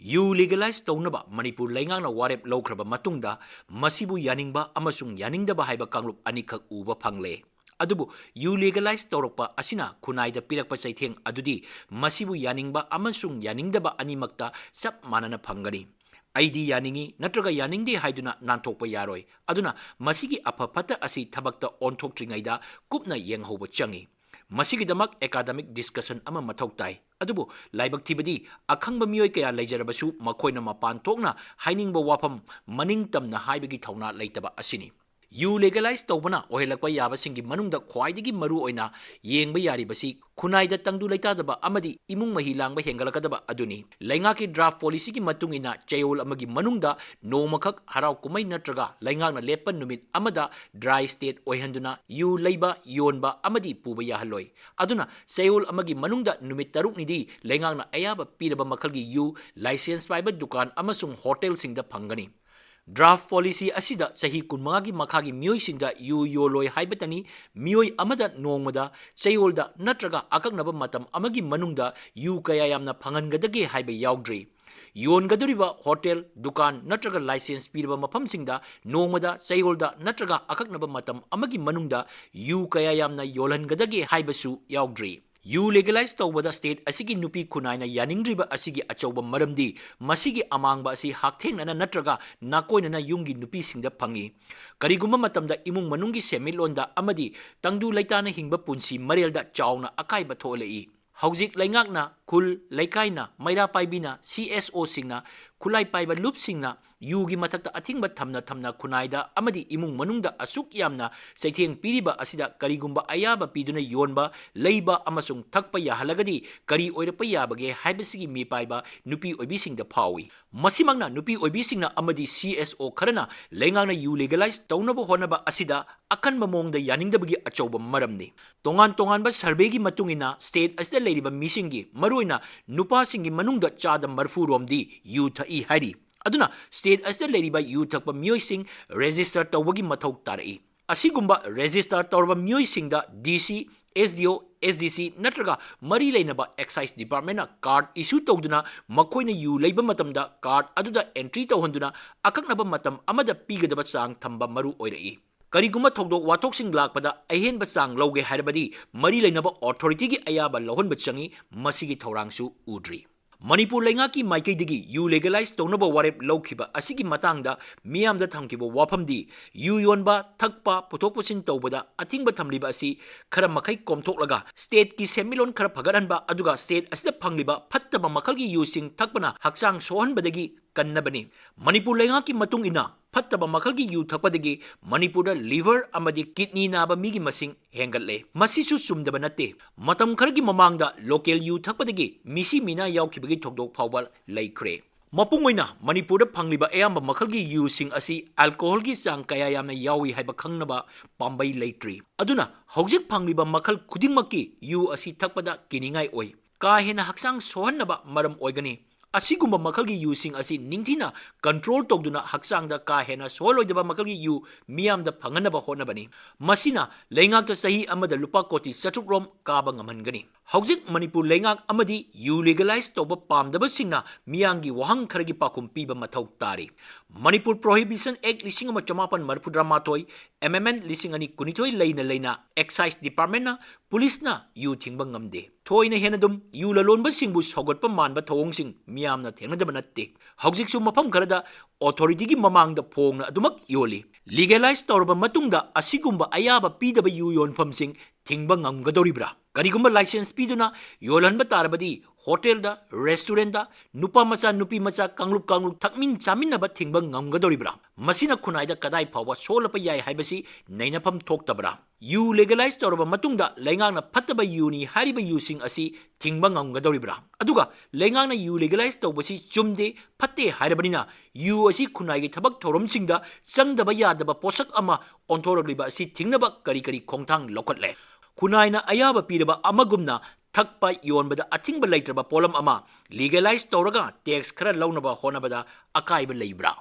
yu legalize townaba Manipur laingangna warep lawkraba matungda masibu yaningba amasung yaningdaba haiba kanglup anikak uba phangle. Adubu yu legalize tawrokpa asina khunai da pirakpa saitheng adudi masibu yaningba amasung yaningdaba animakta sap manana phangani. Aidi yaningi natraga yaningde haiduna nanthokpa yaroi. Aduna masigi apapata asi thabakta onthoktringaida kupna yenghoba changi. Masigidamak academic discussion ama mathau tai. Adubu laibak thibadi akhangba miyoi kaya leijarabasu makoina mapan thokna hainingba wafam maning tamna haibagi thauna leitaba asini. Yu legalize tawbana ohelakpa yabasingi manungda khwaidagi maru oina yengba yaribasi khunai da tangdu leitadaba amadi imung mahi langba hengalakadaba aduni laingaki draft policy gi matungina chayol amagi manungda nomakak harau kumai natraga laingakna lepan numit amada dry state oihanduna yu leiba yonba amadi puba yahaloi aduna chayol amagi manungda numit taruk nidi laingakna ayaba piraba makalgi yu license paiba dukan amasung hotel singda phangani. Draft policy asida sahi kunmagi makhagi miyoi singda yu yoloi haibatani miyoi amada nongmada chayolda natraga akaknaba matam amagi manungda yu kaya yamna phangangadage haiba yaudri. Yongaduriba hotel dukan natraga license piraba mafam singda nongmada chayolda natraga akaknaba matam amagi manungda yu kaya yamna yolhangadage haibasu yaudri. Yu legalize tawbada state asigi nupi kunaina yaningriba asigi achauba maramdi masigi amangba asi hakthengnana natraga nakoinana yumgi nupi singda phangi karigumba matamda imung manunggi semilonda amadi tangdu leitana hingba punsi marelda chauna akaiba tholei haujik laingakna khul leikaina maira paibina CSO singna khulai paiba loop singna yugi matakta athingba thamna kunaida amadi imung manungda asuk yamna saitheng piriba asida karigumba ayaba piduna yonba leiba amasung thakpa yahalagadi kari oirapa yabage haibasigi mi paiba nupi oibisingda phawi masimangna nupi oibisingna amadi CSO kharana laingangna yu legalize tawnaba honaba asida akanba mongda yaningdabagi achauba maramni tongan ba survey gi matungina state asida leiriba misingi maruina nupa singi manungda chada marfu romdi yu thai hari aduna state asida leiriba yu thakpa miyoi sing register tawbagi mathau tarai asigumba register tawba miyoi singda DC SDO SDC natraga mari leinaba excise department na card issue tawduna makoina yu leiba matamda card aduda entry tawhanduna akaknaba matam amada pigadaba chang thamba maru oirai kariguma thogdok wathok sing lakpada ahenba chang loge harabadi mari leinaba authority gi ayaba lohonba changi masigi thorangsu udri. Manipur laingaki maikaidagi yu legalize townaba warep lawkhiba asigi matangda miyamda thamkiba wafamdi yu yonba thakpa puthok pusin tawbada athingba thamliba asi khara makai komthoklaga state ki semilon khara phagaranba aduga state asida phangliba phattaba makalgi yu sing thakpana haksang sohanbadagi kannabani Manipur laingaki matung ina phattaba makalgi yu thakpadagi Manipurda liver amadi kidney naba migi masing hengatle masisu sumdaba natte matam khargi mamangda local yu thakpadagi misi mina yaukhibagi thokdok phawbal laikre mapungoina Manipurda phangliba ayamba makalgi yu sing asi alcohol gi sang kaya yamna yawi haiba khangnaba pambai leitri aduna hojik phangliba makal khudingmakki yu asi thakpada kiningai oi ka hena haksang sohannaba maram oigani asigumba makalgi yu sing asi ningthina control togduna haksangda ka hena soloidaba makalgi yu miyamda phanganaba honabani masina leingakta sahi amada lupa koti satrukrom kaba ngamhangani haujik Manipur leingak amadi yu legalize toba pamdaba singna miyangi wahang kharagi pakum piba mathau tari Manipur Prohibition Act 1994 MMN 2012 leina excise department na police na yu thingba ngamde thoina henadum yu lalonba singbu sogatpa manba thawong sing miyamna thengnadaba natte haujiksu mafam kharada authority gi mamangda phongna adumak yoli legalize tawraba matungda asigumba ayaba pidaba yu yonfam sing thingba ngamgadoribra karigumba license piduna yolanba tarabadi hotel da restaurant da nupa macha kanglup thakmin chaminaba thingba ngamgadoribra masina khunai da kadai phawa solapa yai haibasi nainafam thoktabra yu legalize tawraba matungda laingangna phattaba yuni hariba yu sing asi thingba ngamgadoribra aduga laingangna yu legalize tawbasi chumde phatte harabanina yu asi khunai gi thabak thorom singda changdaba yadaba posak ama onthorogliba asi thingnaba kari khongthang lokatle kunaina ayaba piraba amagumna thakpa yonbada athingba leitraba polam ama legalize tawraga tax khara launaba honabada akaiba leibra